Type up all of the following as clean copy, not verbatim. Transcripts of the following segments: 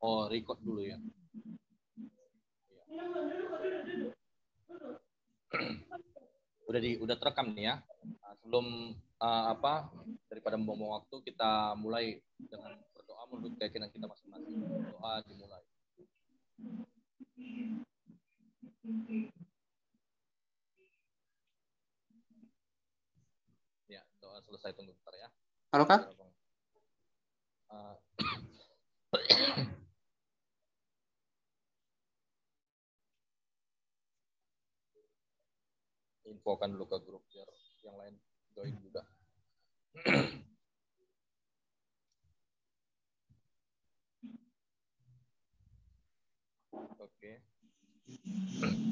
Oh, record dulu ya. Udah terekam nih ya. Nah, sebelum daripada membuang waktu, kita mulai dengan berdoa menurut keyakinan kita masing-masing. Doa dimulai. Ya, doa selesai, tunggu bentar ya. Halo Kak? Infokan dulu ke grup biar yang lain join juga. Oke.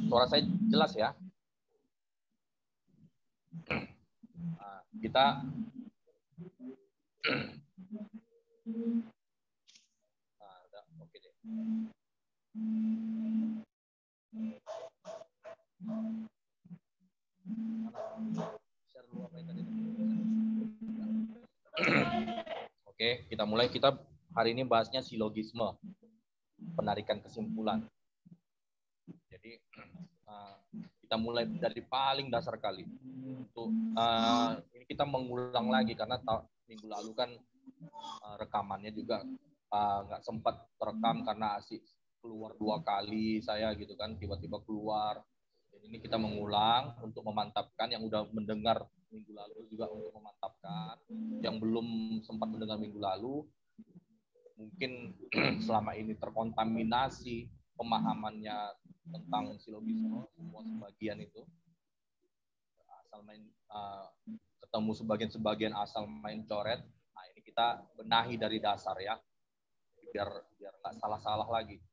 Suara saya jelas ya? Nah, kita oke deh. Oke, kita mulai. Kita hari ini bahasnya silogisme, penarikan kesimpulan. Jadi kita mulai dari paling dasar kali. Untuk ini kita mengulang lagi karena minggu lalu kan rekamannya juga nggak sempat terekam karena asik keluar 2 kali saya gitu kan, tiba-tiba keluar. Jadi ini kita mengulang untuk memantapkan yang udah mendengar minggu lalu, juga untuk memantapkan yang belum sempat mendengar minggu lalu. Mungkin selama ini terkontaminasi pemahamannya tentang silogisme, semua sebagian itu asal main ketemu sebagian asal main coret. Nah, ini kita benahi dari dasar ya, biar nggak salah-salah lagi.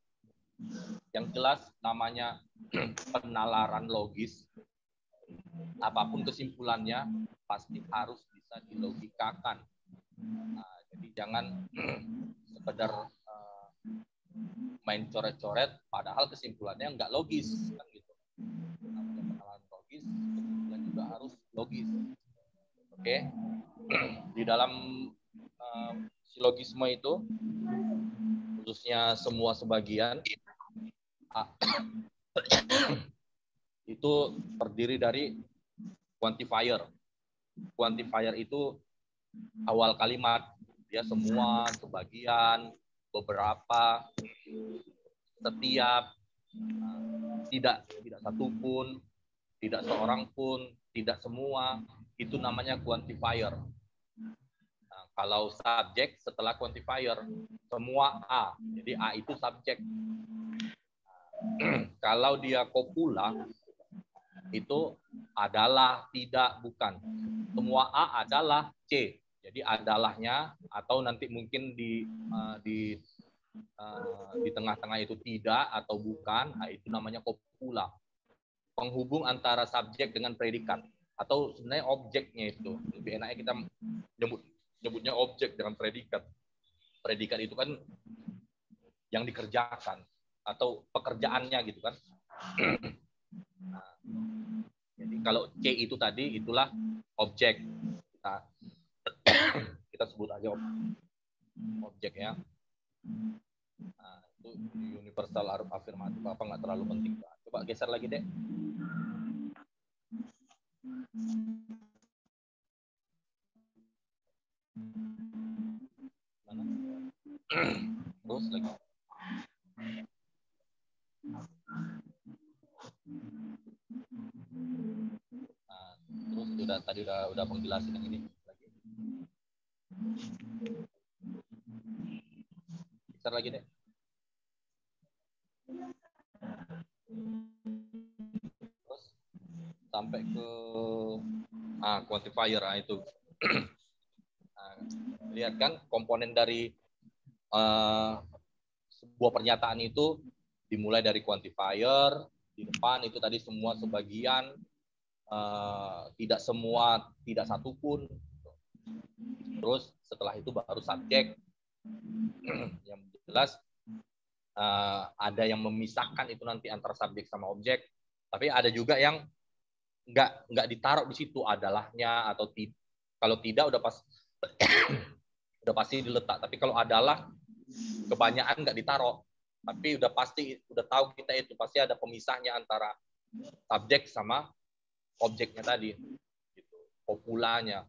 Yang jelas namanya penalaran logis, apapun kesimpulannya pasti harus bisa dilogikakan. Nah, jadi jangan sekedar main coret-coret padahal kesimpulannya nggak logis kan gitu. Namanya penalaran logis, kesimpulan juga harus logis. Oke. Di dalam silogisme itu khususnya semua sebagian itu terdiri dari quantifier. Quantifier itu awal kalimat, dia semua, sebagian, beberapa, setiap, tidak satu pun, tidak seorang pun, tidak semua, itu namanya quantifier. Nah, kalau subjek setelah quantifier, semua A, jadi A itu subjek. Kalau dia kopula, itu adalah, tidak, bukan. Semua A adalah C, jadi adalahnya, atau nanti mungkin di tengah-tengah itu tidak atau bukan, nah itu namanya kopula. Penghubung antara subjek dengan predikat, atau sebenarnya objeknya itu. Lebih enaknya kita nyebutnya objek dengan predikat. Predikat itu kan yang dikerjakan, atau pekerjaannya gitu kan. Nah, jadi kalau C itu tadi, itulah objek. Kita sebut aja objek ya. Nah, itu universal afirmatif apa nggak terlalu penting. Coba geser lagi deh. Mana? Terus lagi. Nah, terus tadi udah penjelasan yang ini lagi. Geser lagi deh. Terus sampai ke quantifier itu. Nah, lihat kan komponen dari sebuah pernyataan itu dimulai dari quantifier, di depan itu tadi semua sebagian, tidak semua, tidak satupun. Terus setelah itu baru subjek. Yang jelas ada yang memisahkan itu nanti antara subjek sama objek, tapi ada juga yang nggak ditaruh di situ adalahnya, atau kalau tidak udah pasti diletak. Tapi kalau adalah kebanyakan nggak ditaruh, tapi udah tahu kita itu pasti ada pemisahnya antara subjek sama objeknya tadi, gitu. Kopulanya.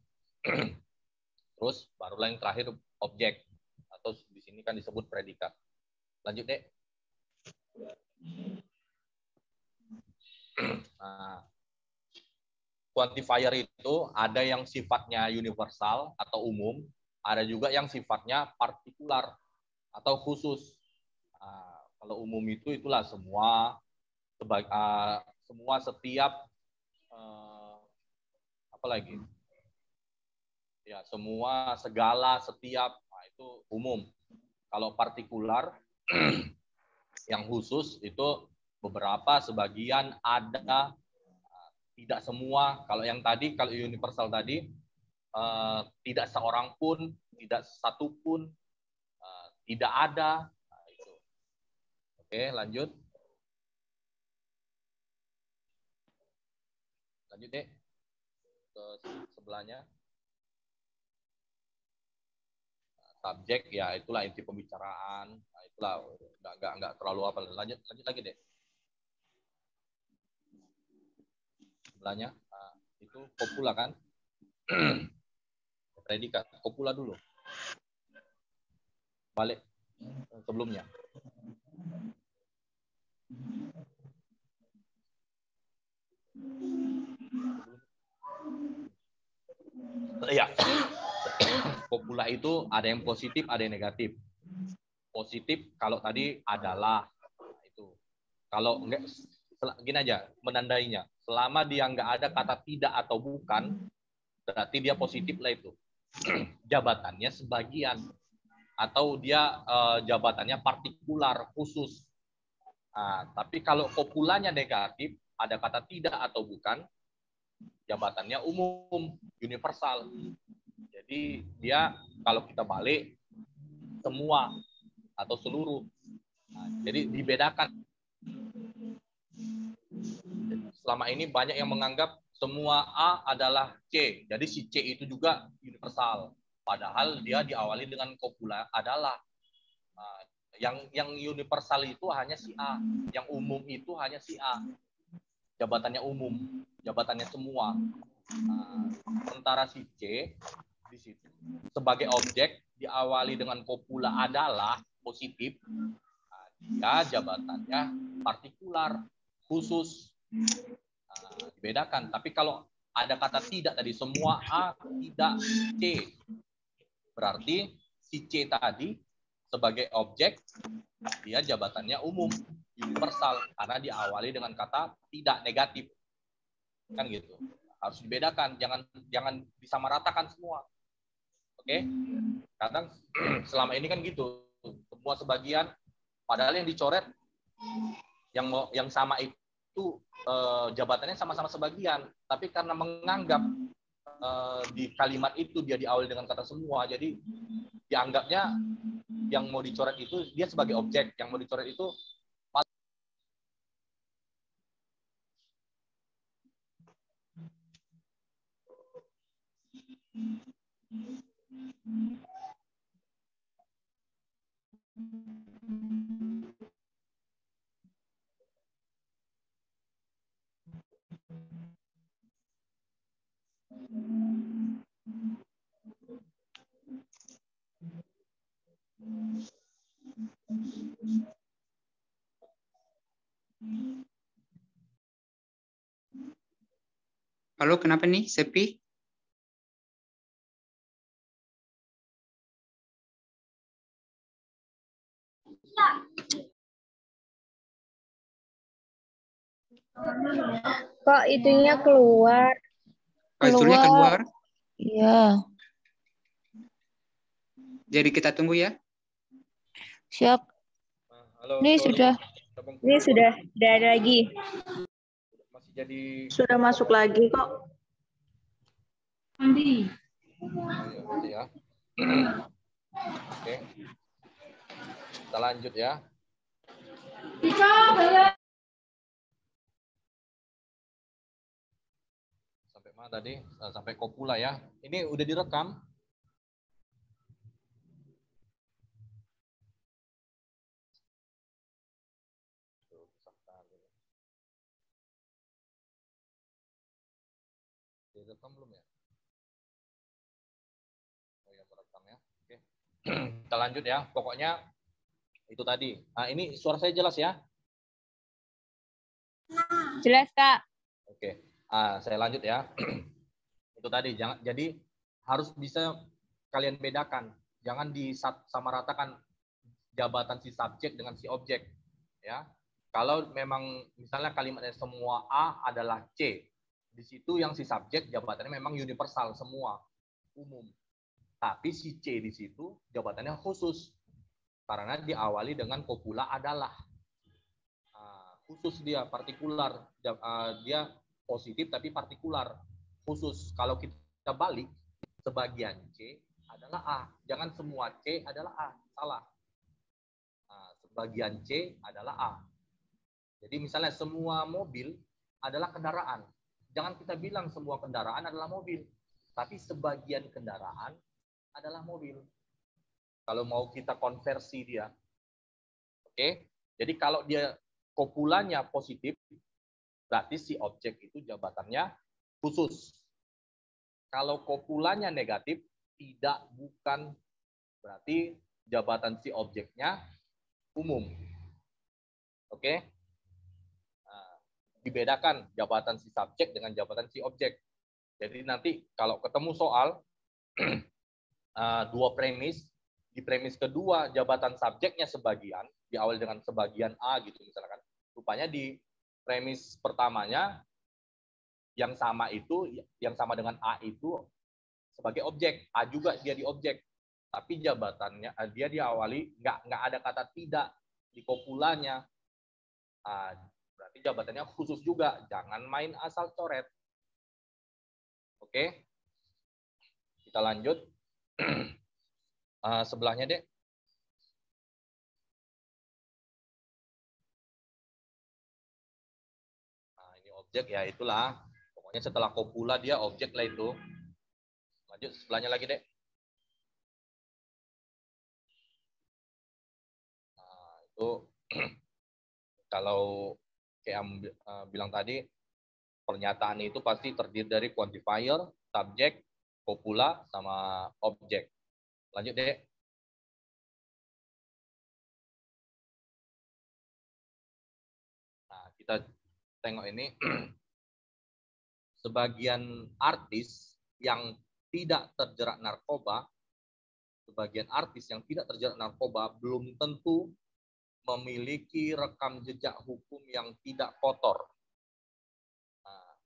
Terus barulah yang terakhir objek, atau di sini kan disebut predikat. Lanjut deh. Nah, quantifier itu ada yang sifatnya universal atau umum, ada juga yang sifatnya partikular atau khusus. Nah, kalau umum itulah semua setiap apa lagi? Ya, semua, segala, setiap, nah, itu umum. Kalau partikular yang khusus itu beberapa, sebagian, ada, tidak semua. Kalau yang tadi, kalau universal tadi, tidak seorang pun, tidak satu pun, tidak ada. Nah, itu. Oke, lanjut. Lanjut deh ke sebelahnya. Subjek, ya itulah inti pembicaraan. Nah, itulah nggak terlalu apa. Lanjut lagi deh. Sebelahnya, nah, itu kopula kan? Predikat. Kopula dulu. Balik sebelumnya. Iya. Kopula itu ada yang positif, ada yang negatif. Positif kalau tadi adalah, itu. Kalau enggak, gini aja menandainya. Selama dia nggak ada kata tidak atau bukan, berarti dia positif lah itu. Jabatannya sebagian, atau dia jabatannya partikular, khusus. Nah, tapi kalau kopulanya negatif, ada kata tidak atau bukan, jabatannya umum, universal. Jadi dia kalau kita balik, semua atau seluruh. Nah, jadi dibedakan. Selama ini banyak yang menganggap semua A adalah C. Jadi si C itu juga universal. Padahal dia diawali dengan kopula adalah. Nah, yang universal itu hanya si A. Yang umum itu hanya si A. Jabatannya umum. Jabatannya semua. Nah, sementara si C di situ sebagai objek diawali dengan kopula adalah positif. Nah, dia jabatannya partikular, khusus. Nah, dibedakan. Tapi kalau ada kata tidak tadi, semua A, tidak C, berarti si C tadi sebagai objek dia jabatannya umum, universal, karena diawali dengan kata tidak, negatif, kan gitu. Harus dibedakan, jangan disamaratakan semua. Oke? Kadang selama ini kan gitu, semua sebagian, padahal yang dicoret yang sama itu jabatannya sama-sama sebagian, tapi karena menganggap di kalimat itu dia diawali dengan kata semua, jadi dianggapnya yang mau dicoret itu dia sebagai objek, yang mau dicoret itu Halo, kenapa nih, sepi? Kok itunya keluar? Oh, itunya keluar. Iya. Jadi kita tunggu ya. Siap. halo, Ini sudah. Ini sudah ada lagi. masih jadi Sudah masuk lagi kok. Andi. ya. Oke. Kita lanjut ya. Sampai mana tadi? Sampai kopula ya. Ini udah direkam. Direkam belum ya? Oh ya, merekam ya. Oke. Kita lanjut ya. Pokoknya itu tadi. Nah, ini suara saya jelas ya? Jelas, Kak. Oke. Saya lanjut ya. Itu tadi. Jadi harus bisa kalian bedakan. Jangan disamaratakan jabatan si subjek dengan si objek. Ya. Kalau memang misalnya kalimatnya semua A adalah C, di situ yang si subjek jabatannya memang universal semua, umum. Tapi si C di situ jabatannya khusus karena diawali dengan kopula adalah. Khusus dia, partikular. Dia positif tapi partikular, khusus. Kalau kita balik, sebagian C adalah A. Jangan semua C adalah A, salah. Sebagian C adalah A. Jadi misalnya semua mobil adalah kendaraan. Jangan kita bilang semua kendaraan adalah mobil. Tapi sebagian kendaraan adalah mobil. Kalau mau kita konversi dia. Oke? Jadi kalau dia kopulanya positif, berarti si objek itu jabatannya khusus. Kalau kopulanya negatif, bukan, berarti jabatan si objeknya umum. Oke? Dibedakan jabatan si subjek dengan jabatan si objek. Jadi nanti kalau ketemu soal dua premis, di premis kedua jabatan subjeknya sebagian, diawali dengan sebagian A gitu misalkan. Rupanya di premis pertamanya yang sama dengan A itu sebagai objek, A juga dia di objek. Tapi jabatannya dia diawali nggak ada kata tidak di kopulanya. Berarti jabatannya khusus juga, jangan main asal coret. Oke, kita lanjut. Sebelahnya deh. Nah, ini objek ya, itulah. Pokoknya setelah kopula dia objek lah itu. Lanjut sebelahnya lagi deh. Nah, itu kalau kayak bilang tadi, pernyataan itu pasti terdiri dari quantifier, subjek, kopula, sama objek. Lanjut deh. Nah, kita tengok ini. Sebagian artis yang tidak terjerat narkoba, belum tentu memiliki rekam jejak hukum yang tidak kotor. Nah,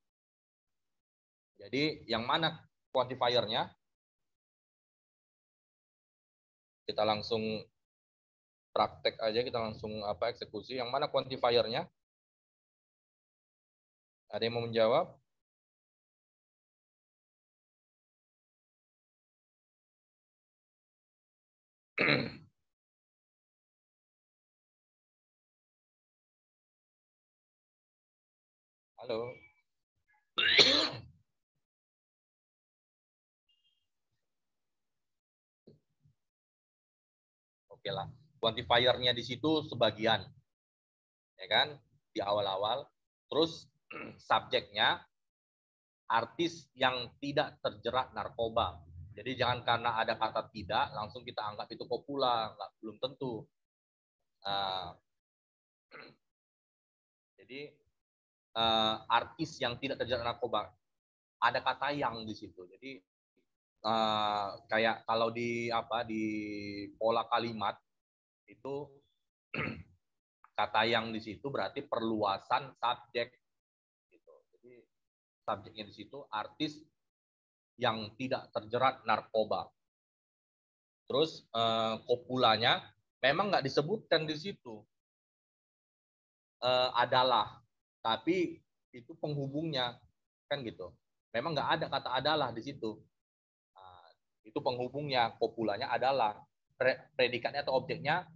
jadi yang mana quantifiernya? Kita langsung praktek aja, kita langsung eksekusi. Yang mana quantifiernya? Ada yang mau menjawab? Halo. Oke lah. Quantifiernya di situ sebagian. Ya kan? Di awal-awal. Terus subjeknya artis yang tidak terjerat narkoba. Jadi jangan karena ada kata tidak langsung kita anggap itu kopula, belum tentu. Jadi artis yang tidak terjerat narkoba, ada kata yang di situ. Jadi kayak kalau di pola kalimat itu kata yang di situ berarti perluasan subjek. Gitu. Jadi subjeknya di situ artis yang tidak terjerat narkoba. Terus kopulanya memang nggak disebutkan di situ. Adalah, tapi itu penghubungnya kan gitu. Memang nggak ada kata adalah di situ. Itu penghubungnya, kopulanya adalah. Predikatnya atau objeknya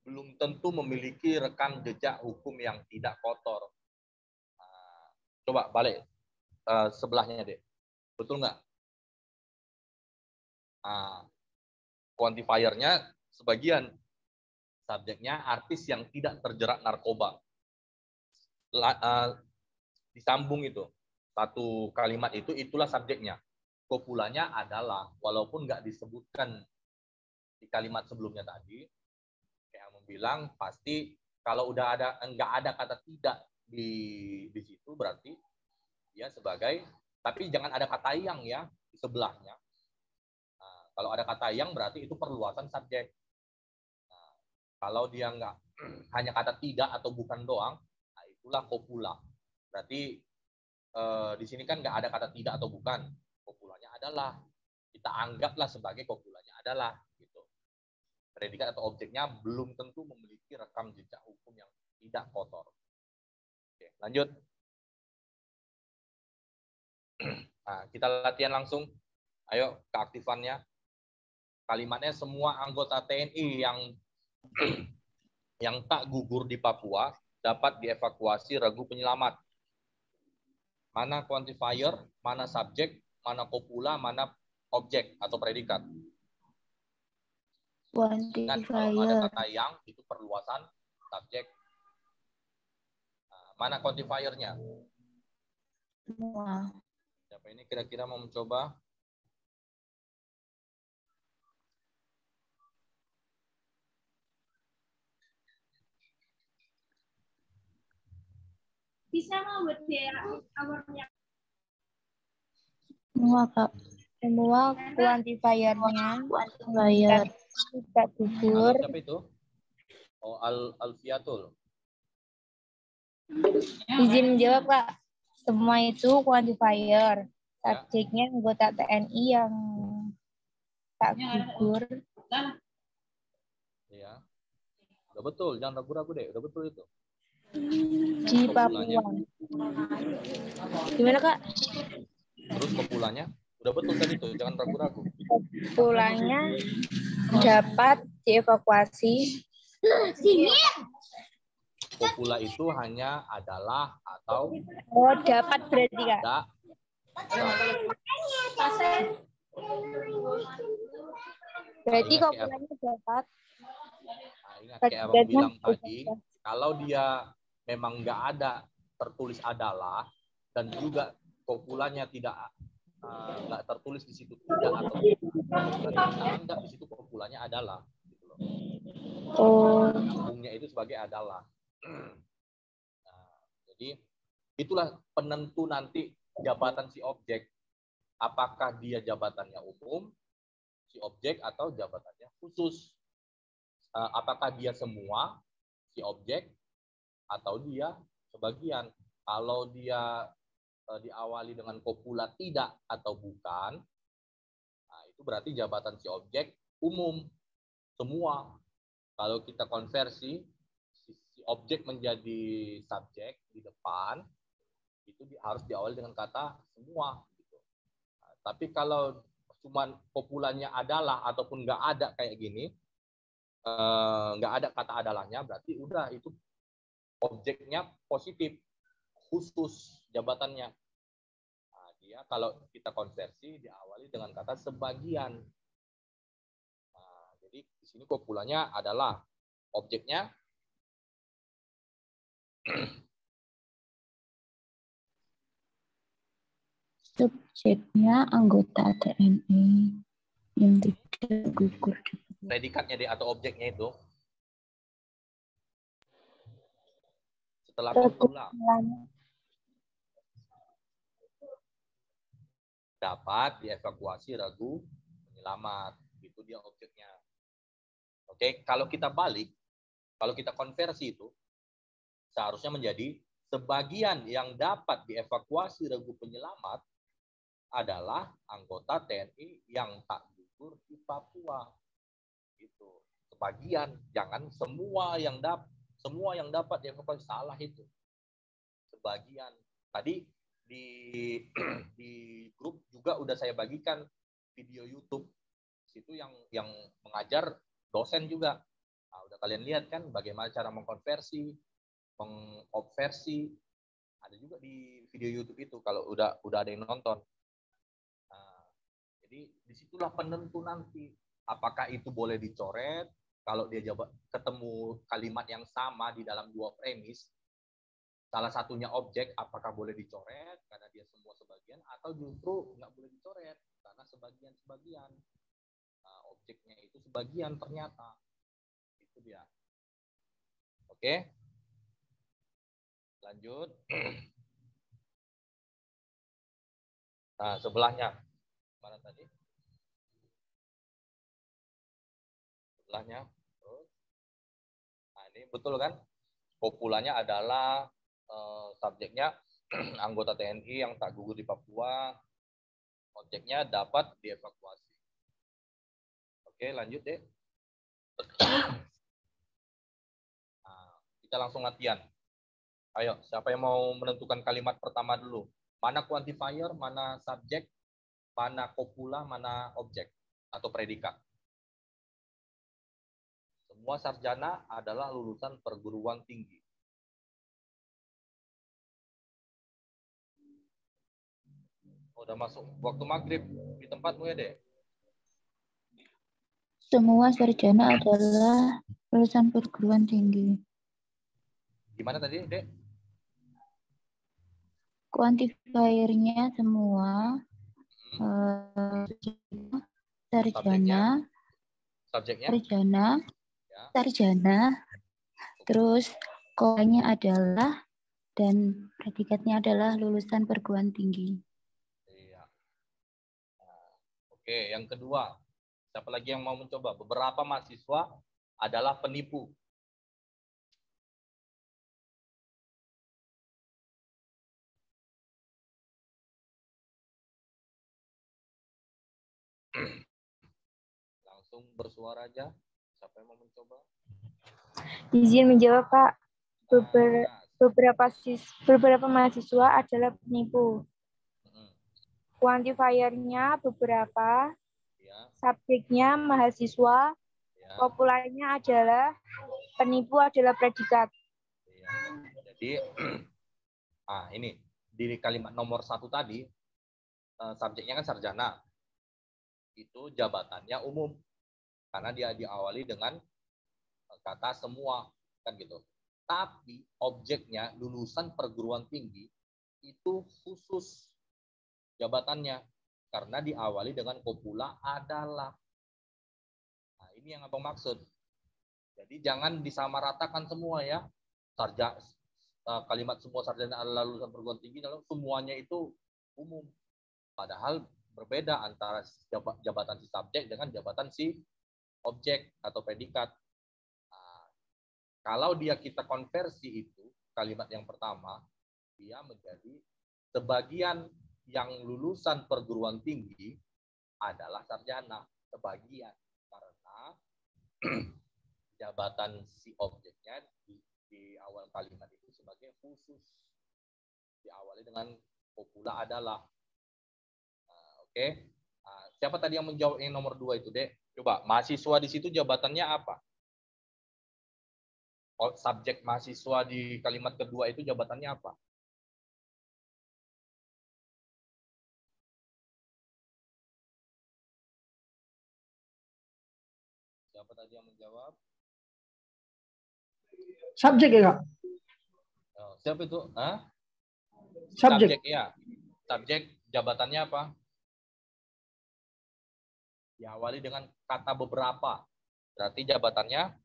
belum tentu memiliki rekam jejak hukum yang tidak kotor. Coba balik sebelahnya deh. Betul nggak? Quantifiernya sebagian. Subjeknya artis yang tidak terjerat narkoba. Disambung itu. Satu kalimat itu, itulah subjeknya. Kopulanya adalah, walaupun nggak disebutkan di kalimat sebelumnya tadi, kayak bilang pasti kalau udah ada nggak ada kata tidak di situ berarti dia sebagai, tapi jangan ada kata yang ya di sebelahnya. Nah, kalau ada kata yang berarti itu perluasan subjek. Nah, kalau dia nggak hanya kata tidak atau bukan doang, nah itulah kopula. Berarti di sini kan nggak ada kata tidak atau bukan, kopulanya adalah, kita anggaplah sebagai kopulanya adalah gitu. Predikat atau objeknya belum tentu memiliki rekam jejak hukum yang tidak kotor. Oke, lanjut. Nah, kita latihan langsung. Ayo, keaktifannya. Kalimatnya semua anggota TNI yang tak gugur di Papua dapat dievakuasi regu penyelamat. Mana quantifier, mana subjek, mana kopula, mana objek atau predikat. Ingat, kalau ada kata yang, itu perluasan subjek. Nah, mana quantifiernya? Semua. Siapa ini kira-kira mau mencoba? Bisa nggak buat dia awalnya? Semua, Kak. Semua quantifiernya tidak gugur. Siapa itu? Oh, Alfiatul. Izin menjawab, Kak. Semua itu quantifier. Subjeknya anggota TNI yang tak gugur. Iya. Udah betul, jangan ragu-ragu deh. Udah betul itu. Di Papua. Gimana, Kak? Terus kopulanya? Udah betul tadi tuh, jangan ragu-ragu. Kopulanya dapat dievakuasi. Kopula itu hanya adalah atau Oh, dapat berarti, Kak. tidak. Berarti Ingat, kopulanya dapat. Nah, ingat kayak abang bilang tadi, kalau dia memang nggak ada tertulis adalah dan juga kopulanya tidak nggak tertulis di situ tidak atau berarti kita anggap di situ kopulanya adalah gitu loh. Oh. Umumnya itu sebagai adalah. Nah, jadi itulah penentu nanti jabatan si objek, apakah dia jabatannya umum si objek atau jabatannya khusus. Apakah dia semua si objek atau dia sebagian. Kalau dia diawali dengan kopula tidak atau bukan, nah itu berarti jabatan si objek umum semua. Kalau kita konversi si objek menjadi subjek di depan, itu harus diawali dengan kata semua. Gitu. Nah, tapi kalau cuma kopulanya adalah ataupun nggak ada kayak gini, nggak ada kata adalahnya, berarti udah itu objeknya positif, khusus jabatannya. Nah, dia kalau kita konversi diawali dengan kata sebagian. Nah, jadi di sini kopulanya adalah objeknya Subjeknya anggota TNI yang tidak gugur. predikatnya deh atau objeknya itu setelah kopula dapat dievakuasi regu penyelamat, itu dia objeknya. Oke, kalau kita balik, kalau kita konversi itu seharusnya menjadi sebagian yang dapat dievakuasi regu penyelamat adalah anggota TNI yang tak gugur di Papua. Itu sebagian, jangan semua yang dapat dievakuasi, salah itu. Sebagian. Tadi di grup juga udah saya bagikan video YouTube. Situ yang mengajar dosen juga. Nah, udah kalian lihat kan bagaimana cara mengkonversi, mengobversi. Ada juga di video YouTube itu kalau udah ada yang nonton. Nah, jadi disitulah penentu nanti apakah itu boleh dicoret kalau dia ketemu kalimat yang sama di dalam dua premis, salah satunya objek, apakah boleh dicoret karena dia semua sebagian, atau justru nggak boleh dicoret karena sebagian-sebagian. Nah, objeknya itu sebagian ternyata. Itu dia. Oke. Lanjut. Nah, sebelahnya. Mana tadi? Sebelahnya. Terus. Nah, ini betul kan? Kopulanya adalah subjeknya anggota TNI yang tak gugur di Papua. Objeknya dapat dievakuasi. Oke, lanjut deh. Nah, kita langsung latihan. Ayo, siapa yang mau menentukan kalimat pertama dulu? Mana quantifier, mana subjek, mana kopula, mana objek atau predikat? Semua sarjana adalah lulusan perguruan tinggi. Udah masuk waktu maghrib di tempatmu ya, Dek? Semua sarjana adalah lulusan perguruan tinggi. Gimana tadi, Dek? Quantifier-nya semua sarjana, Subjeknya? Ya. sarjana, terus kolanya adalah dan predikatnya adalah lulusan perguruan tinggi. Iya. Nah, oke, yang kedua. Siapa lagi yang mau mencoba? Beberapa mahasiswa adalah penipu. Langsung bersuara aja. Siapa yang mau mencoba? Izin menjawab, Pak. Nah, Beberapa mahasiswa adalah penipu. Quantifier-nya beberapa, ya, subjeknya mahasiswa, ya, kopulanya adalah penipu adalah predikat. ya. Jadi, ini di kalimat nomor 1 tadi, subjeknya kan sarjana. Itu jabatannya umum. Karena dia diawali dengan kata semua. Kan gitu. Tapi objeknya lulusan perguruan tinggi itu khusus jabatannya. Karena diawali dengan kopula adalah. Nah, ini yang abang maksud. Jadi jangan disamaratakan semua ya. Kalimat semua sarjana adalah lulusan perguruan tinggi, lalu semuanya itu umum. Padahal berbeda antara jabatan si subjek dengan jabatan si objek atau predikat. Nah, kalau kita konversi itu, kalimat yang pertama, dia menjadi sebagian yang lulusan perguruan tinggi adalah sarjana. Sebagian. Karena jabatan si objeknya di awal kalimat itu sebagai khusus. Diawali dengan kopula adalah. Oke. Nah, siapa tadi yang menjawab yang nomor 2 itu, Dek? Coba, mahasiswa di situ jabatannya apa? Subjek mahasiswa di kalimat kedua itu jabatannya apa? Siapa tadi yang menjawab? Subjek ya, Kak? Siapa itu? Hah? Subjek. Ya. Subjek jabatannya apa? Diawali dengan kata beberapa. Berarti jabatannya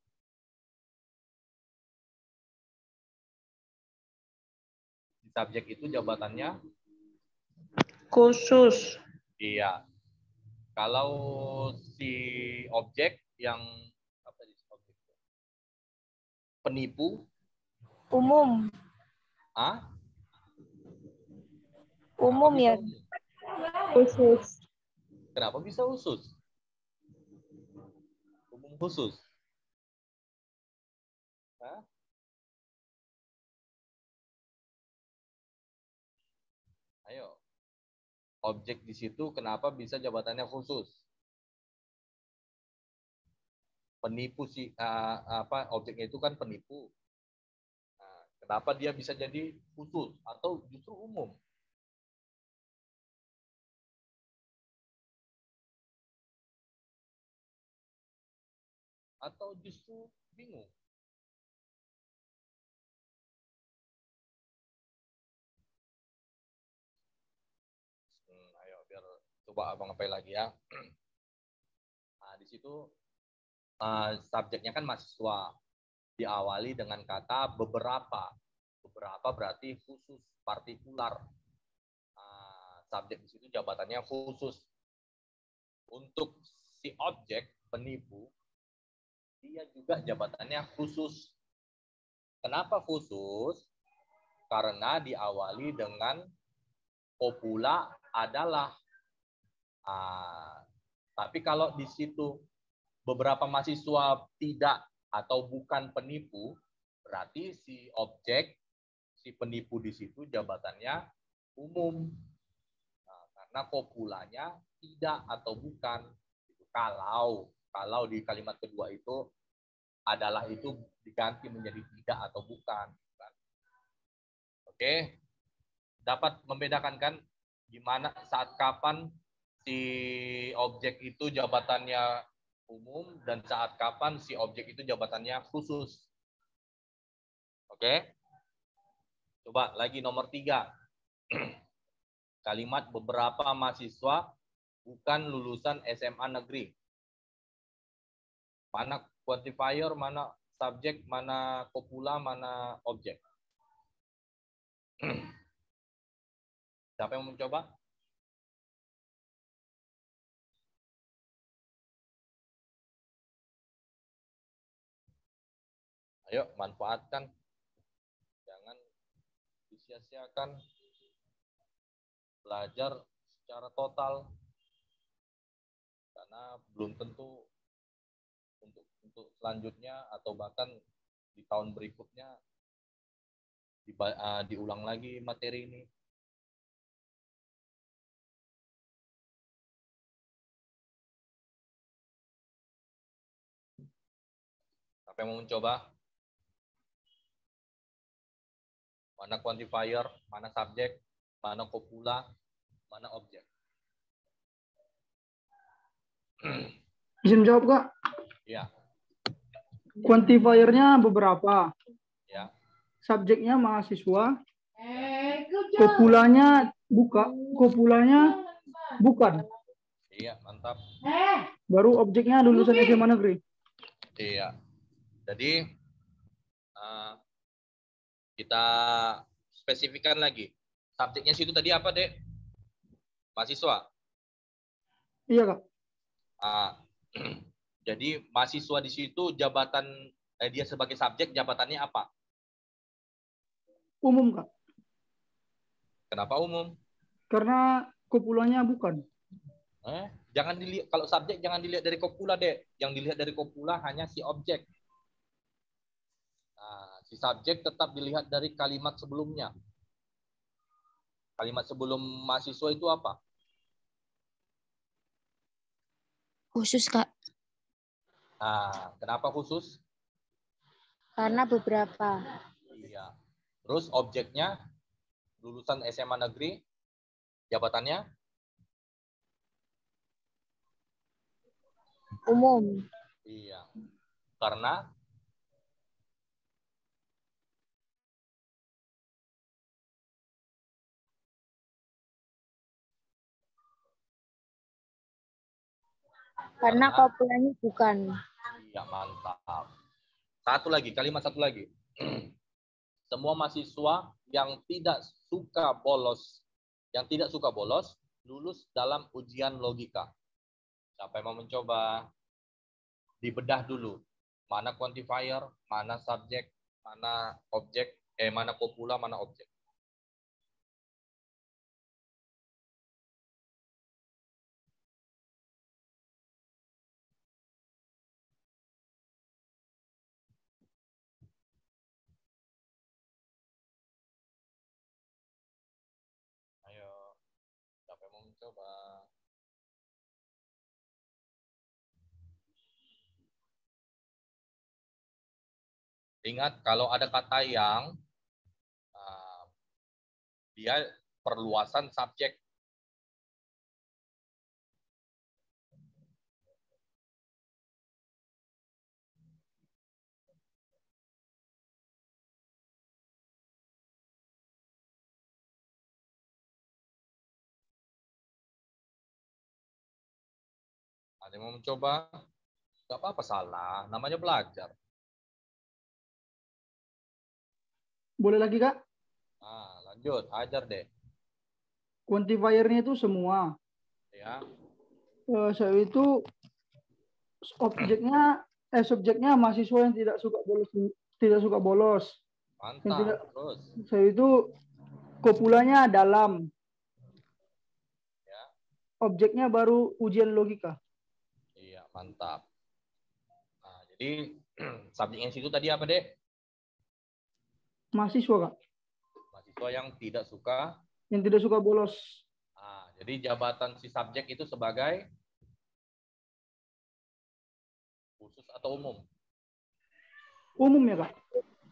subjek itu jabatannya Khusus. iya. Kalau si objek yang apa sih objek? Penipu Umum. Umum ya. Khusus. Kenapa bisa khusus? Umum khusus. Hah? Ayo. Objek di situ kenapa bisa jabatannya khusus? Penipu sih objeknya itu kan penipu. Nah, kenapa dia bisa jadi khusus atau justru umum? atau justru bingung? Ayo biar coba abang ngapain lagi ya. Nah, di situ subjeknya kan mahasiswa, diawali dengan kata beberapa. Beberapa berarti khusus, partikular. Subjek di situ jabatannya khusus. Untuk si objek penipu, dia juga jabatannya khusus. Kenapa khusus? Karena diawali dengan kopula adalah. Tapi kalau di situ beberapa mahasiswa tidak atau bukan penipu, berarti si objek, si penipu di situ jabatannya umum. Nah, karena kopulanya tidak atau bukan. Kalau di kalimat kedua itu adalah itu diganti menjadi tidak atau bukan. Oke, dapat membedakan kan gimana saat kapan si objek itu jabatannya umum dan saat kapan si objek itu jabatannya khusus. Oke. Coba lagi nomor 3. Kalimat beberapa mahasiswa bukan lulusan SMA negeri. Mana quantifier, mana subjek, mana kopula, mana objek. Siapa yang mau mencoba? Ayo, manfaatkan. Jangan disia-siakan. Belajar secara total. Karena belum tentu untuk selanjutnya atau bahkan di tahun berikutnya diulang lagi materi ini. Siapa yang mau mencoba? Mana quantifier, mana subjek, mana kopula, mana objek. Bisa menjawab, Kak? Ya. Quantifiernya beberapa. Ya. Subjeknya mahasiswa. Kopulanya bukan. Iya, mantap. Baru objeknya lulusan SMA negeri. Iya. Jadi kita spesifikkan lagi. Subjeknya situ tadi apa, Dek? Mahasiswa. Iya, Kak. Jadi mahasiswa di situ jabatan dia sebagai subjek jabatannya apa? Umum, Kak. Kenapa umum? Karena kopulanya bukan. Jangan dilihat, kalau subjek jangan dilihat dari kopula, Dek. Yang dilihat dari kopula hanya si objek. Nah, si subjek tetap dilihat dari kalimat sebelumnya. Kalimat sebelum mahasiswa itu apa? Khusus, Kak. Nah, kenapa khusus? Karena beberapa. Iya. Terus objeknya lulusan SMA negeri, jabatannya Umum. iya. Karena kopulanya bukan. iya, mantap. Kalimat satu lagi. Semua mahasiswa yang tidak suka bolos, lulus dalam ujian logika. Siapa yang mau mencoba? Dibedah dulu. Mana quantifier, mana subjek, mana objek, mana kopula, mana objek. Ayo, siapa yang mau mencoba? Ingat, kalau ada kata yang dia perluasan subjek. Ada yang mau mencoba? Gak apa-apa salah, namanya belajar. Boleh lagi, Kak? Lanjut, ajar deh. Quantifier-nya itu semua. Ya, Saya itu subjeknya mahasiswa yang tidak suka bolos. Yang tidak, mantap. Terus, saya itu kopulanya dalam. ya, Objeknya baru ujian logika. iya mantap. Nah, jadi subjeknya situ tadi apa deh? Mahasiswa, Kak. Mahasiswa yang tidak suka. Yang tidak suka bolos. Jadi jabatan si subjek itu sebagai khusus atau umum? Umum ya, Kak.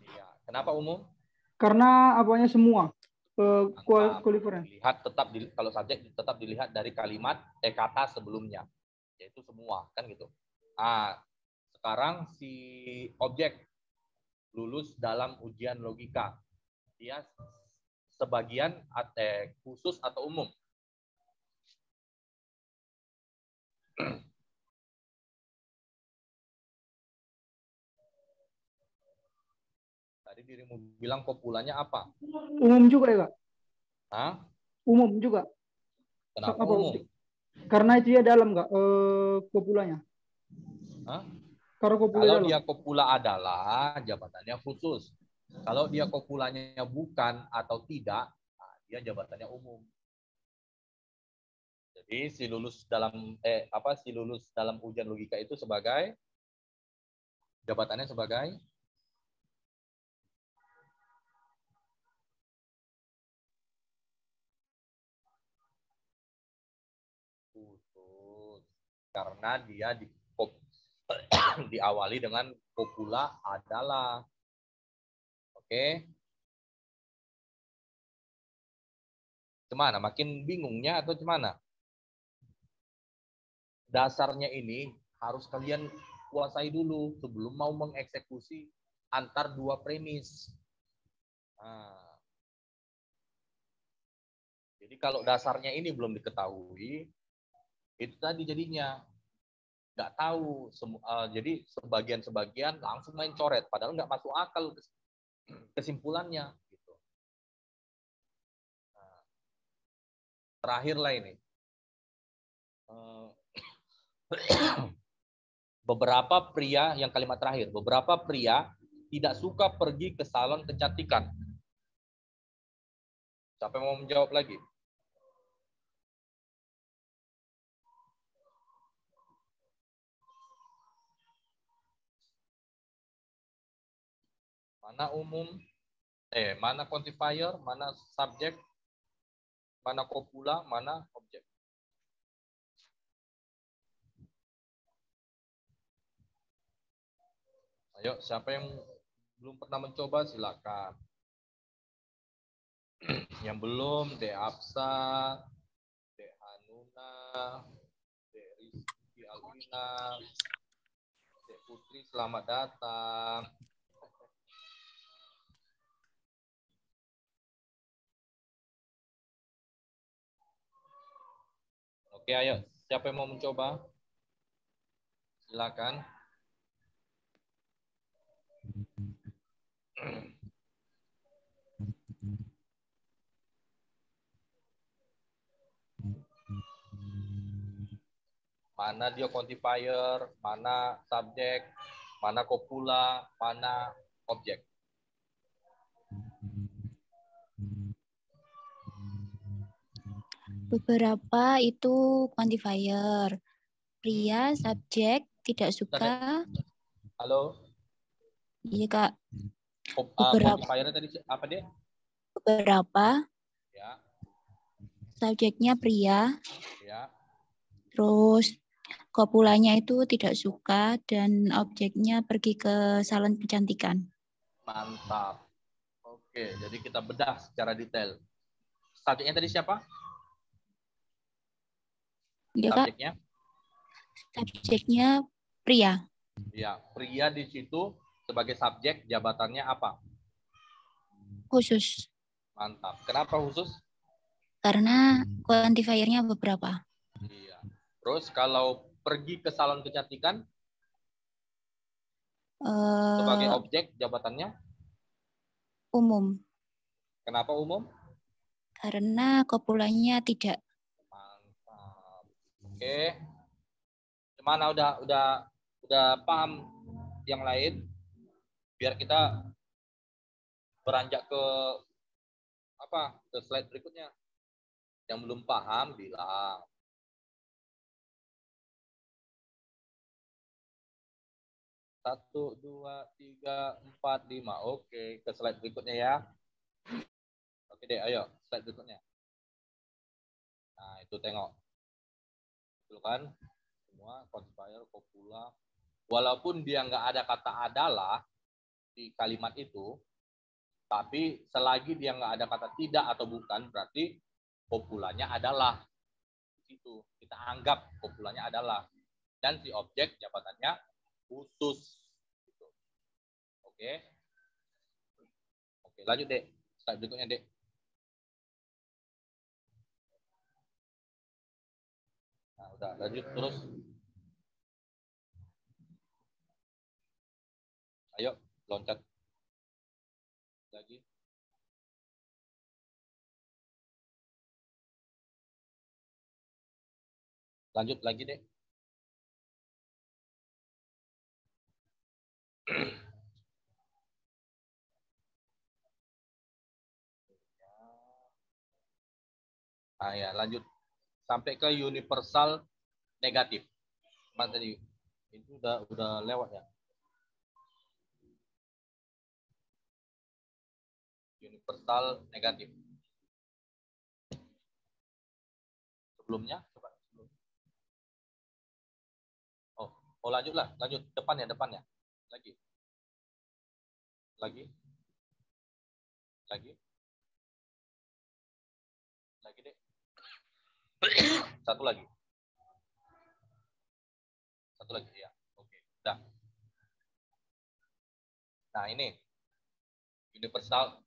Iya. Kenapa umum? Karena apanya semua. Mantap. Qualifier. Kalau subjek tetap dilihat dari kalimat kata sebelumnya, yaitu semua, kan gitu. Sekarang si objek lulus dalam ujian logika, dia sebagian khusus atau umum? Tadi dirimu bilang kopulanya apa? Umum juga ya, Kak? Hah? Umum juga. Kenapa Apa umum? Karena itu ya dalam, Kak, kopulanya. Hah? Karena kopula Kalau dalam. dia kopula adalah jabatannya khusus. Kalau dia kopulanya bukan atau tidak, dia jabatannya umum. Jadi si lulus dalam ujian logika itu sebagai jabatannya sebagai khusus. Karena dia diawali dengan kopula adalah. Oke. Gimana? Makin bingungnya atau gimana? Dasarnya ini harus kalian kuasai dulu sebelum mau mengeksekusi antar dua premis. Jadi kalau dasarnya ini belum diketahui, itu tadi jadinya nggak tahu. Jadi sebagian-sebagian langsung main coret, padahal nggak masuk akal kesimpulannya. Gitu. Terakhirlah ini. Beberapa pria, yang kalimat terakhir, beberapa pria tidak suka pergi ke salon kecantikan. Siapa yang mau menjawab lagi? Mana umum, mana quantifier, mana subjek, mana kopula, mana objek. Ayo, siapa yang belum pernah mencoba silakan. Yang belum, Dek Absa, Dek Hanuna, Dek Rizky Alvina, Dek Putri, selamat datang. Oke, ayo. Siapa yang mau mencoba? Silakan. Mana dia quantifier, mana subjek, mana kopula, mana objek. Beberapa itu quantifier. Pria, subjek, tidak suka. Halo? Iya, Kak. Beberapa. Quantifier tadi apa dia? Beberapa. Ya. Subjeknya pria. Ya. Terus kopulanya itu tidak suka dan objeknya pergi ke salon kecantikan. Mantap. Oke, jadi kita bedah secara detail. Subjeknya tadi siapa? Ya, Subjeknya? Kak. Subjeknya pria. Ya, pria di situ sebagai subjek jabatannya apa? Khusus. Mantap. Kenapa khusus? Karena quantifiernya beberapa. Iya. Terus kalau pergi ke salon kecantikan sebagai Eh, objek jabatannya. umum, Kenapa umum? karena kopulanya tidak. Mantap. Oke. Gimana udah paham yang lain? Biar kita beranjak ke apa? Ke slide berikutnya. Yang belum paham bilang. Satu, dua, tiga, empat, lima. Oke, ke slide berikutnya ya. Oke deh, ayo slide berikutnya. Nah, itu tengok. Itu kan semua conspire, copula. Walaupun dia nggak ada kata adalah di kalimat itu, tapi selagi dia nggak ada kata tidak atau bukan, berarti copulanya adalah. Itu kita anggap copulanya adalah. Dan si objek jabatannya khusus. Gitu. Oke. Oke, lanjut dek. Slide berikutnya dek. Nah, udah lanjut terus. Ayo, loncat lagi. Lanjut lagi deh. Nah, ya, lanjut sampai ke universal negatif. Mas tadi itu udah lewat ya. Universal negatif. Sebelumnya coba. Oh lanjutlah, lanjut depannya. Lagi. Lagi deh. Satu lagi ya. Oke, udah. Nah, ini universal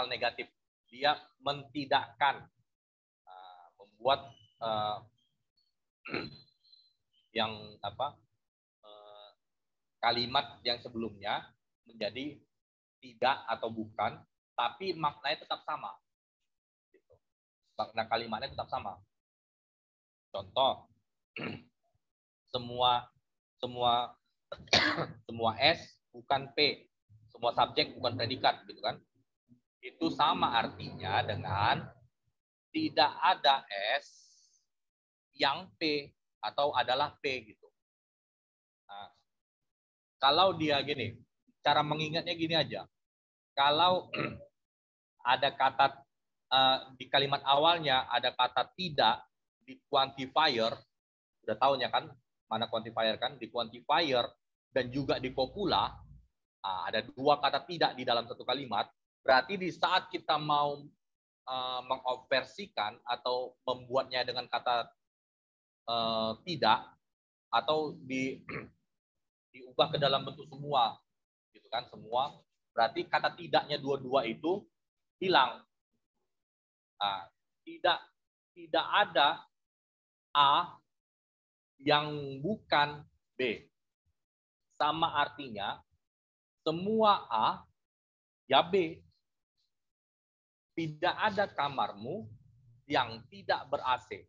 negatif. Dia mentidakkan, membuat yang apa? Kalimat yang sebelumnya menjadi tidak atau bukan, tapi maknanya tetap sama. Gitu. Makna kalimatnya tetap sama. Contoh, semua S bukan P, semua subjek bukan predikat, gitu kan? Itu sama artinya dengan tidak ada S yang P atau adalah P gitu. Nah, kalau dia gini, cara mengingatnya gini aja. Kalau ada kata di kalimat awalnya ada kata tidak di quantifier, udah tahunya kan mana quantifier kan? Di quantifier dan juga di copula ada dua kata tidak di dalam satu kalimat. Berarti di saat kita mau mengoversikan atau membuatnya dengan kata tidak atau diubah ke dalam bentuk semua, gitu kan? Semua. Berarti kata tidaknya dua-dua itu hilang. Nah, tidak ada A yang bukan B. Sama artinya semua A ya B. Tidak ada kamarmu yang tidak ber-AC.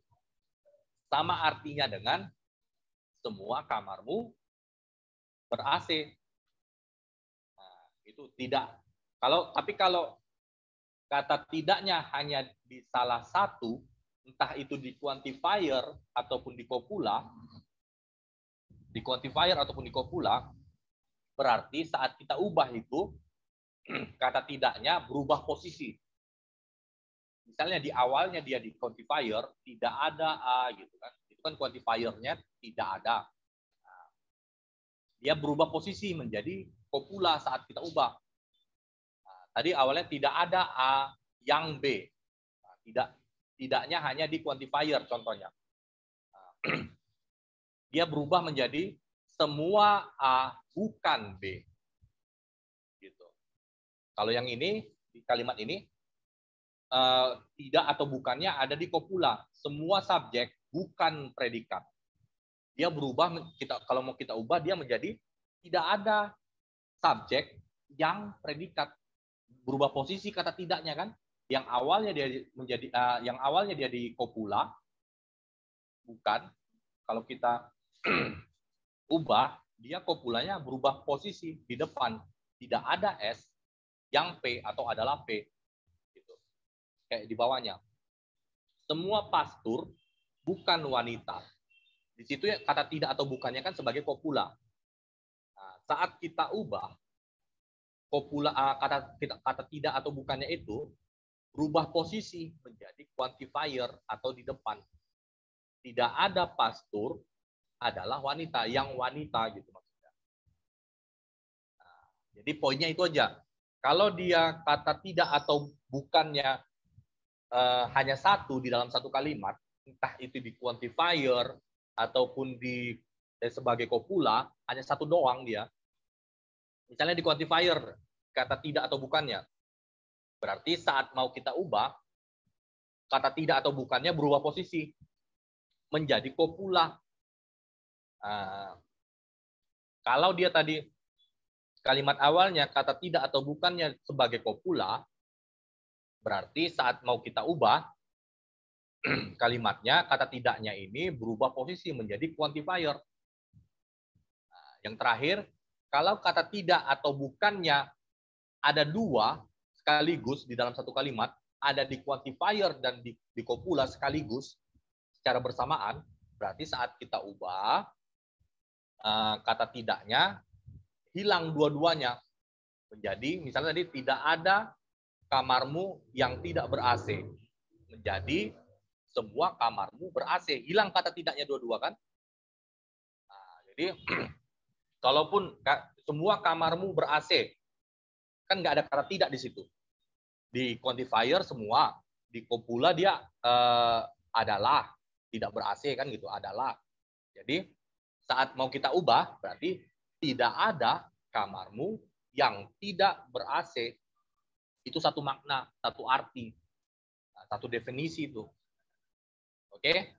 Sama artinya dengan semua kamarmu ber-AC. Nah, itu tidak. Tapi kalau kata tidaknya hanya di salah satu, entah itu di quantifier ataupun di copula, berarti saat kita ubah itu kata tidaknya berubah posisi. Misalnya di awalnya dia di quantifier tidak ada A gitu kan. Itu kan quantifiernya tidak ada. Nah, dia berubah posisi menjadi copula saat kita ubah. Nah, tadi awalnya tidak ada A yang B. Nah, tidaknya hanya di quantifier contohnya. Nah, dia berubah menjadi semua A bukan B. Gitu. Kalau yang ini di kalimat ini tidak atau bukannya ada di copula. Semua subjek bukan predikat. dia berubah, kalau mau kita ubah dia menjadi tidak ada subjek yang predikat, berubah posisi kata tidaknya kan, yang awalnya dia menjadi yang awalnya dia di kopula, bukan, kalau kita ubah dia kopulanya berubah posisi di depan, tidak ada S yang P atau adalah P gitu. Kayak di bawahnya, semua pastur bukan wanita. Di situ ya kata tidak atau bukannya kan sebagai kopula. Nah, saat kita ubah kopula, kata tidak atau bukannya itu berubah posisi menjadi quantifier atau di depan. Tidak ada pastur adalah wanita, yang wanita gitu maksudnya. Nah, jadi poinnya itu aja. Kalau dia kata tidak atau bukannya hanya satu di dalam satu kalimat, entah itu di quantifier ataupun di sebagai kopula, hanya satu doang dia. Misalnya di quantifier, kata tidak atau bukannya. Berarti saat mau kita ubah, kata tidak atau bukannya berubah posisi. Menjadi kopula. Kalau dia tadi, kalimat awalnya kata tidak atau bukannya sebagai kopula, berarti saat mau kita ubah, kalimatnya, kata tidaknya ini berubah posisi menjadi quantifier. Yang terakhir, kalau kata tidak atau bukannya ada dua sekaligus di dalam satu kalimat, ada di quantifier dan di kopula sekaligus secara bersamaan, berarti saat kita ubah kata tidaknya hilang dua-duanya menjadi, misalnya tadi tidak ada kamarmu yang tidak ber-AC, menjadi semua kamarmu ber-AC, hilang kata tidaknya dua-dua kan. Nah, jadi kalaupun semua kamarmu ber-AC, kan nggak ada kata tidak di situ. Di quantifier semua, di kopula dia adalah tidak ber-AC kan gitu, adalah. Jadi saat mau kita ubah berarti tidak ada kamarmu yang tidak ber-AC. Itu satu makna, satu arti, satu definisi itu. Oke?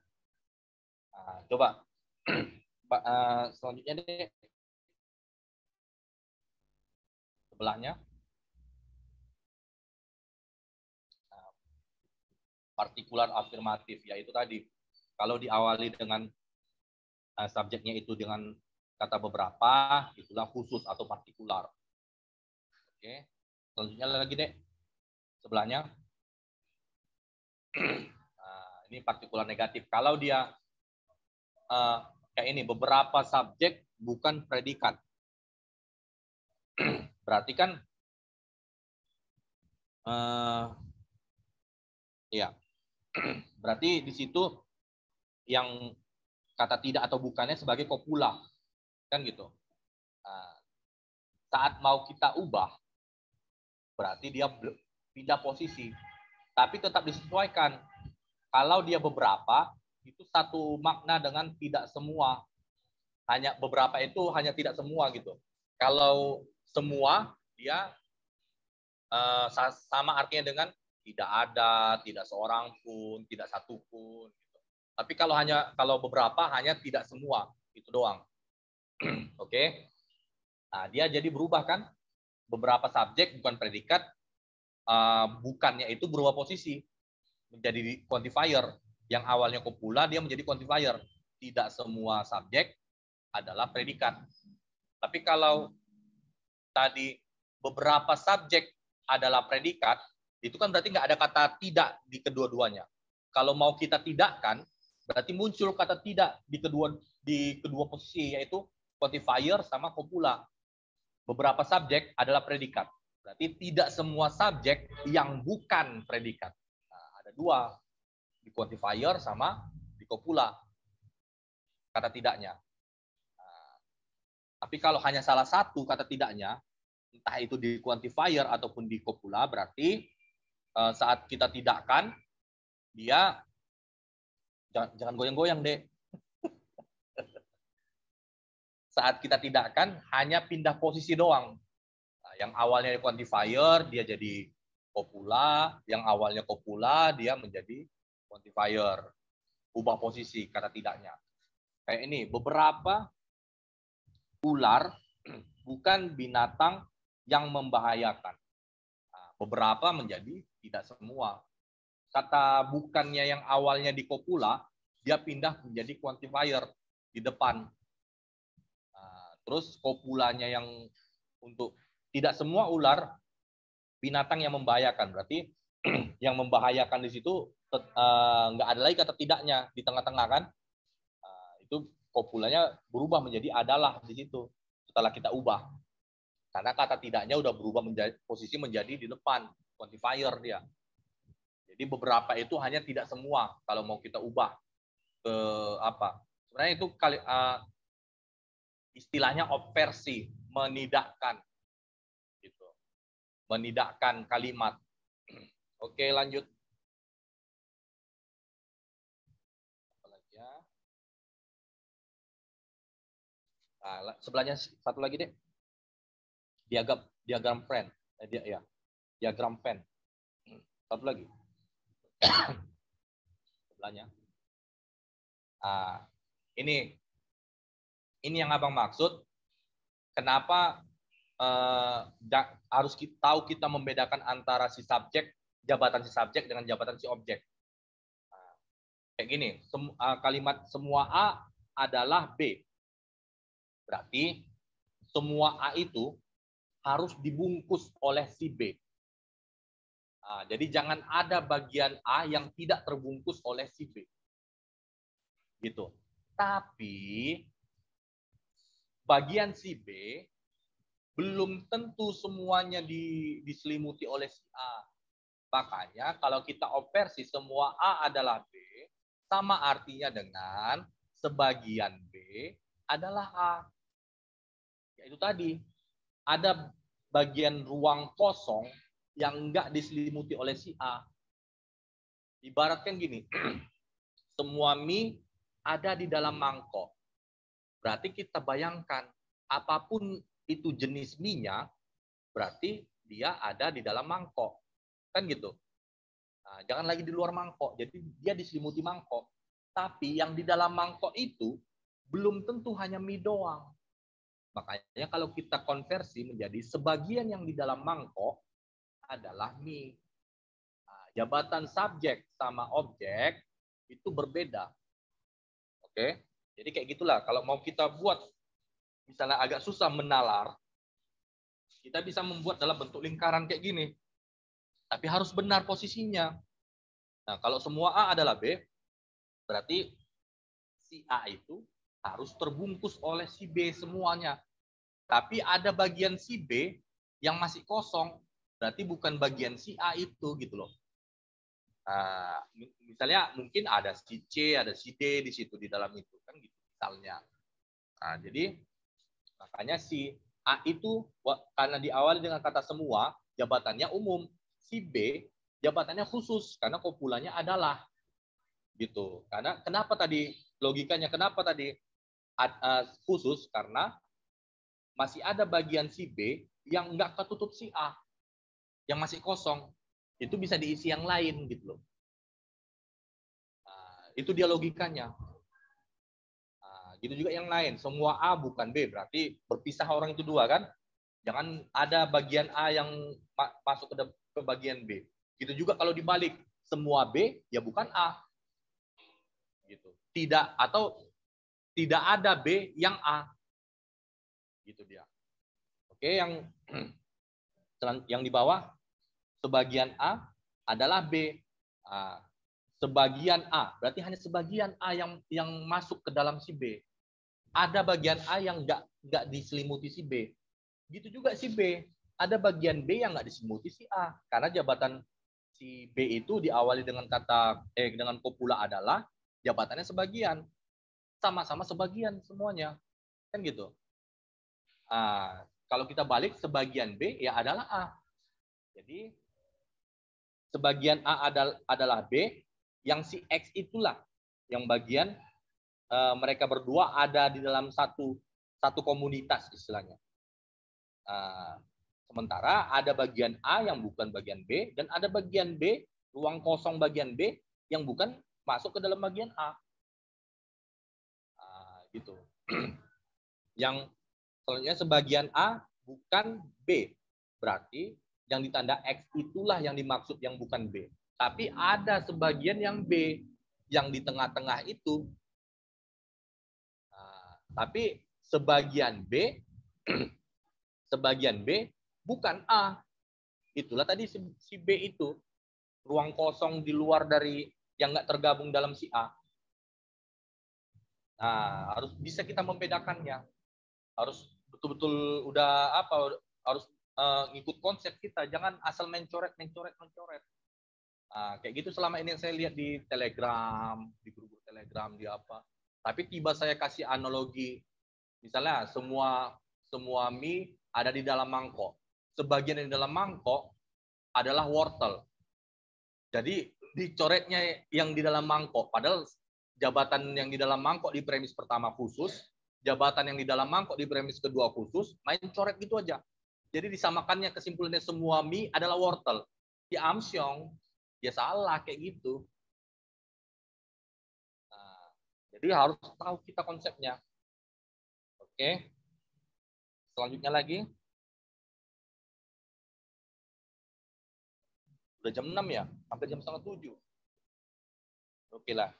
Nah, coba selanjutnya deh. Sebelahnya. Partikular afirmatif, yaitu tadi kalau diawali dengan subjeknya itu dengan kata beberapa, itulah khusus atau partikular. Oke, selanjutnya lagi deh sebelahnya. Nah, ini partikular negatif. Kalau dia kayak ini, beberapa subjek bukan predikat, berarti kan ya. Berarti di situ yang kata tidak atau bukannya sebagai kopula, kan gitu. Nah, saat mau kita ubah, berarti dia pindah posisi, tapi tetap disesuaikan. Kalau dia beberapa, itu satu makna dengan tidak semua. Hanya beberapa itu hanya tidak semua gitu. Kalau semua, dia sama artinya dengan tidak ada, tidak seorang pun, tidak satu pun. Gitu. Tapi kalau beberapa hanya tidak semua, itu doang. Oke. Nah, dia jadi berubah kan? Beberapa subjek bukan predikat, bukannya itu berubah posisi menjadi quantifier. Yang awalnya kopula dia menjadi quantifier. Tidak semua subjek adalah predikat. Tapi kalau tadi beberapa subjek adalah predikat, itu kan berarti nggak ada kata tidak di kedua-duanya. Kalau mau kita tidakkan, berarti muncul kata tidak di kedua posisi, yaitu quantifier sama kopula. Beberapa subjek adalah predikat. Berarti tidak semua subjek yang bukan predikat. Nah, ada dua, di quantifier sama di kopula, kata tidaknya. Nah, tapi kalau hanya salah satu kata tidaknya, entah itu di quantifier ataupun di kopula, berarti saat kita tidakkan, dia jangan goyang-goyang deh. Saat kita tidakkan, hanya pindah posisi doang. Nah, yang awalnya quantifier, dia jadi kopula. Yang awalnya kopula, dia menjadi quantifier. Ubah posisi kata tidaknya. Kayak ini, beberapa ular bukan binatang yang membahayakan. Nah, beberapa menjadi tidak semua. Kata bukannya yang awalnya di kopula, dia pindah menjadi quantifier di depan. Nah, terus kopulanya yang untuk tidak semua ular binatang yang membahayakan. Berarti yang membahayakan di situ nggak ada lagi kata tidaknya di tengah-tengah kan. Nah, itu kopulanya berubah menjadi adalah di situ setelah kita ubah. Karena kata tidaknya udah berubah menjadi posisi menjadi di depan, quantifier dia. Jadi beberapa itu hanya tidak semua kalau mau kita ubah ke apa? Sebenarnya itu istilahnya obversi, menidakkan gitu. Menidakkan kalimat. Oke, lanjut. Apa lagi ya? Nah, sebelahnya satu lagi deh. Diagram Venn. Diagram Venn. Satu lagi. Sebelahnya. Nah, ini yang abang maksud. Kenapa harus tahu kita membedakan antara si subjek, jabatan si subjek dengan jabatan si objek. Nah, kayak gini. Kalimat semua A adalah B. Berarti semua A itu harus dibungkus oleh si B. Nah, jadi jangan ada bagian A yang tidak terbungkus oleh si B. Gitu. Tapi bagian si B belum tentu semuanya diselimuti oleh si A. Makanya kalau kita obversi semua A adalah B, sama artinya dengan sebagian B adalah A. Yaitu tadi, ada bagian ruang kosong yang enggak diselimuti oleh si A. Ibaratkan gini, semua mie ada di dalam mangkok. Berarti kita bayangkan, apapun itu jenis mie-nya, berarti dia ada di dalam mangkok. Kan gitu. Nah, jangan lagi di luar mangkok, jadi dia diselimuti mangkok. Tapi yang di dalam mangkok itu belum tentu hanya mie doang. Makanya kalau kita konversi menjadi sebagian yang di dalam mangkok adalah mie. Nah, jabatan subjek sama objek itu berbeda. Oke? Jadi kayak gitulah. Kalau mau kita buat misalnya agak susah menalar, kita bisa membuat dalam bentuk lingkaran kayak gini. Tapi harus benar posisinya. Nah, kalau semua A adalah B, berarti si A itu harus terbungkus oleh si B semuanya. Tapi ada bagian si B yang masih kosong, berarti bukan bagian si A itu gitu loh. Nah, misalnya mungkin ada si C, ada si D di situ di dalam itu kan gitu misalnya. Nah, jadi makanya si A itu karena diawali dengan kata semua, jabatannya umum. Si B jabatannya khusus karena kopulanya adalah gitu. Karena kenapa tadi logikanya kenapa tadi khusus karena masih ada bagian si B yang nggak ketutup si A, yang masih kosong, itu bisa diisi yang lain gitu loh. Nah, itu dia logikanya. Nah, gitu juga yang lain, semua A bukan B, berarti berpisah orang itu dua kan? Jangan ada bagian A yang masuk ke bagian B. Gitu juga kalau dibalik, semua B ya bukan A. Gitu. Tidak atau tidak ada B yang A. Gitu dia. Oke, yang di bawah sebagian A adalah B. Nah, sebagian A berarti hanya sebagian A yang masuk ke dalam si B. Ada bagian A yang nggak diselimuti si B. Gitu juga si B. Ada bagian B yang nggak diselimuti si A. Karena jabatan si B itu diawali dengan dengan kopula adalah jabatannya sebagian. Sama-sama sebagian semuanya. Kan gitu. Nah, kalau kita balik sebagian B ya adalah A. Jadi sebagian A adalah B, yang si X itulah yang bagian mereka berdua ada di dalam satu komunitas istilahnya. Sementara ada bagian A yang bukan bagian B dan ada bagian B, ruang kosong bagian B yang bukan masuk ke dalam bagian A. Gitu. Yang selanjutnya sebagian A bukan B. Berarti yang ditanda X itulah yang dimaksud yang bukan B. Tapi ada sebagian yang B, yang di tengah-tengah itu. Nah, tapi sebagian B, sebagian B bukan A. Itulah tadi si B itu. Ruang kosong di luar dari yang nggak tergabung dalam si A. Nah, harus bisa kita membedakannya. Harus betul-betul udah apa, harus ngikut konsep kita. Jangan asal mencoret. Nah, kayak gitu selama ini yang saya lihat di Telegram, di grup Telegram, di apa. Tapi tiba saya kasih analogi, misalnya semua mie ada di dalam mangkok. Sebagian yang di dalam mangkok adalah wortel. Jadi dicoretnya yang di dalam mangkok, padahal jabatan yang di dalam mangkok di premis pertama khusus, jabatan yang di dalam mangkok di premis kedua khusus, main coret gitu aja. Jadi disamakannya kesimpulannya semua mie adalah wortel. Ya amsyong, ya salah kayak gitu. Nah, jadi harus tahu kita konsepnya. Oke. Selanjutnya lagi. Udah jam 6 ya? Sampai jam setengah 7. Oke lah.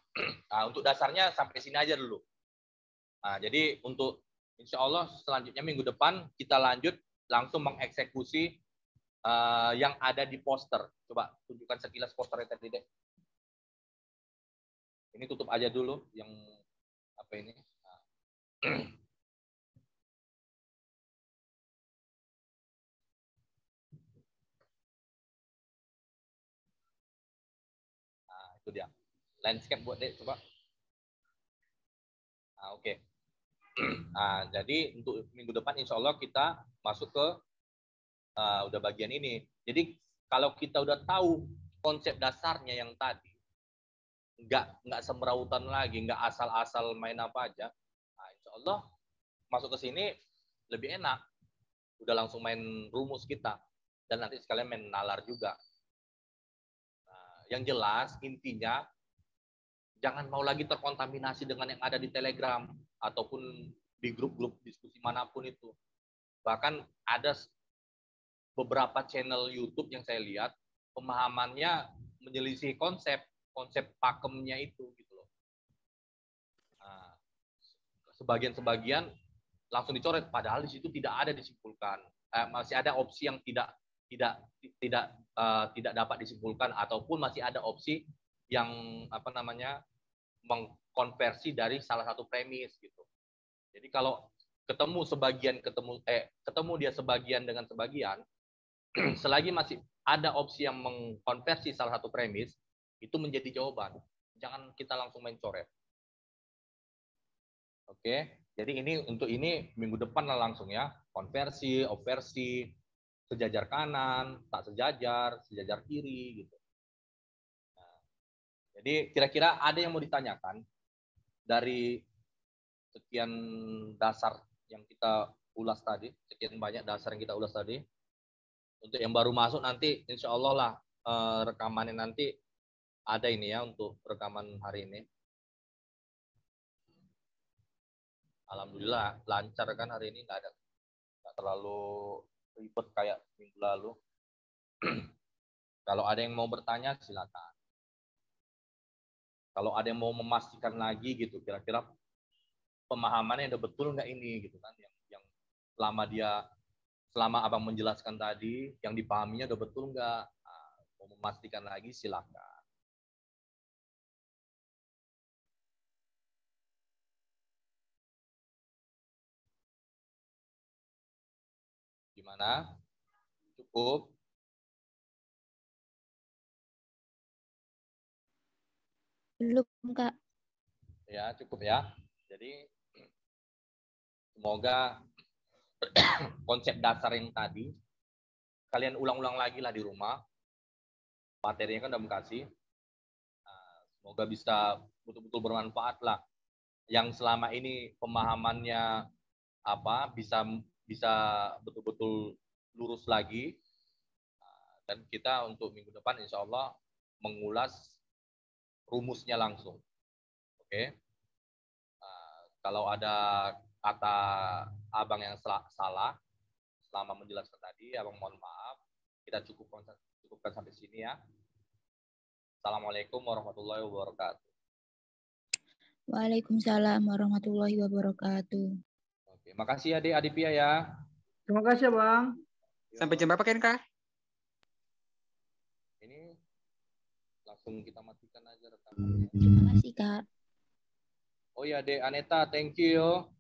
Nah, untuk dasarnya sampai sini aja dulu. Nah, jadi untuk insya Allah selanjutnya minggu depan kita lanjut langsung mengeksekusi yang ada di poster. Coba tunjukkan sekilas posternya tadi deh. Ini tutup aja dulu yang apa ini. Nah. Nah, itu dia. Landscape buat deh, coba. Nah, oke. Nah, jadi untuk minggu depan insya Allah kita masuk ke udah bagian ini. Jadi kalau kita udah tahu konsep dasarnya yang tadi, nggak semerautan lagi, nggak asal-asal main apa aja, nah, insya Allah masuk ke sini lebih enak. Udah langsung main rumus kita. Dan nanti sekalian main nalar juga. Nah, yang jelas intinya, jangan mau lagi terkontaminasi dengan yang ada di Telegram ataupun di grup-grup diskusi manapun itu. Bahkan ada beberapa channel YouTube yang saya lihat pemahamannya menyelisih konsep pakemnya itu gitu loh. Nah, sebagian langsung dicoret padahal di situ tidak ada disimpulkan. Masih ada opsi yang tidak dapat disimpulkan ataupun masih ada opsi yang apa namanya mengkonversi dari salah satu premis gitu. Jadi kalau ketemu dia sebagian dengan sebagian, selagi masih ada opsi yang mengkonversi salah satu premis, itu menjadi jawaban. Jangan kita langsung main coret. Oke, jadi untuk ini minggu depan lah langsung ya, konversi, obversi, sejajar kanan, tak sejajar kiri gitu. Nah, jadi kira-kira ada yang mau ditanyakan dari sekian dasar yang kita ulas tadi, sekian banyak dasar yang kita ulas tadi. Untuk yang baru masuk nanti, insya Allah lah rekamannya nanti ada ini ya untuk rekaman hari ini. Alhamdulillah lancar kan hari ini, nggak terlalu ribet kayak minggu lalu. Kalau ada yang mau bertanya silakan. Kalau ada yang mau memastikan lagi gitu, kira-kira pemahamannya udah betul nggak ini gitu kan, yang selama abang menjelaskan tadi, yang dipahaminya udah betul nggak? Nah, mau memastikan lagi silakan. Gimana? Cukup? Belum, Kak. Ya, cukup ya. Jadi semoga konsep dasar yang tadi kalian ulang-ulang lagi lah di rumah. Materinya kan udah kasih. Nah, semoga bisa betul-betul bermanfaat lah. Yang selama ini pemahamannya bisa betul-betul lurus lagi. Dan kita untuk minggu depan insya Allah mengulas rumusnya langsung. Oke. Kalau ada kata abang yang salah selama menjelaskan tadi, abang mohon maaf. Kita cukupkan sampai sini ya. Assalamualaikum warahmatullahi wabarakatuh. Waalaikumsalam warahmatullahi wabarakatuh. Oke, makasih adik Adipia ya. Terima kasih ya Bang. Sampai jam berapa kan, Kak? Ini langsung kita matikan aja rekamannya. Terima kasih, Kak. Oh ya, Dek Aneta, thank you.